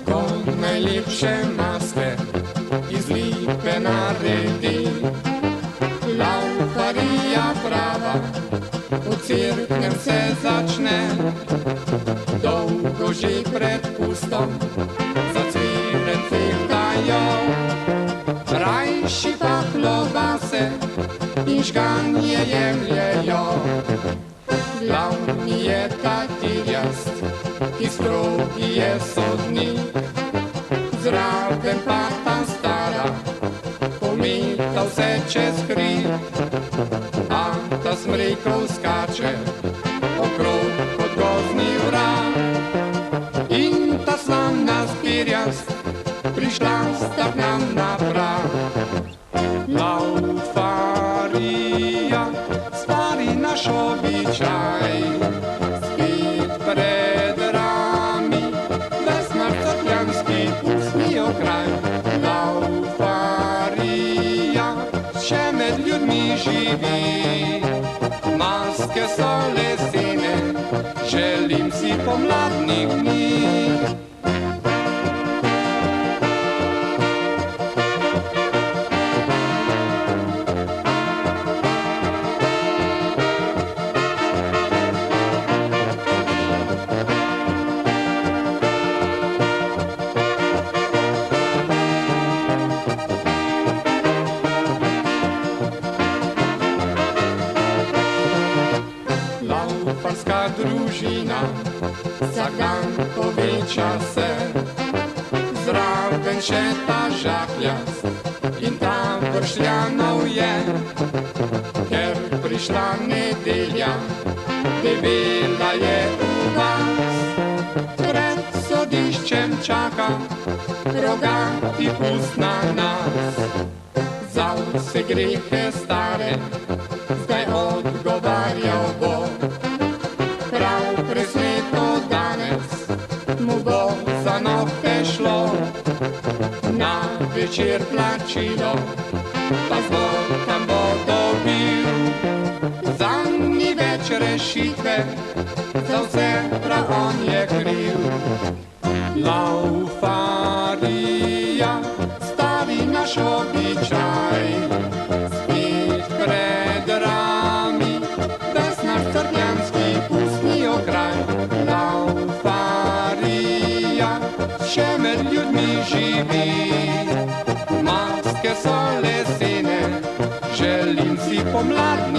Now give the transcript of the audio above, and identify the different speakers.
Speaker 1: Ko najlepše maske iz lipe naredi, laufarija prava, v Cerknem se začne. Dolgo že pred pustom za cvilen fehtajo, rajši pa klobase in žganje jemljejo. Glavni je ta tirjast, ki strogi je sodnik, zraven pa ta stara, pometa vse čez hrib, a ta smrekov skače okrog kot gozdni vrag. In ta slavna spirjast prišla sta k nam na prag. Laufarija, stvari naš običaj, spet pred rami, Vesnar Cerkljanski pustni okraj. Laufarija še med ljudmi živi, maske so lesene, želim si pomladnih dni. Laufarska družina vsak dan poveča se, zraven še ta žahljast in ta Bršljanov je. Ker prišla nedelja, debela je ugas, pred sodiščem čaka rogati pust na nas. Za vse grehe stare zdaj odgovarjal bo, prav presneto danes mu bo za nohte šlo. Na večer plačilo pa zvotam bo dobil, za ni več rešitve, za vse prav on je kriv. Laufarija, stari naš običaj, spet pred rami, Vesnar Cerkljanski pustni okraj. Laufarija še med ljudmi živi, maske so lesene, želim si pomladnih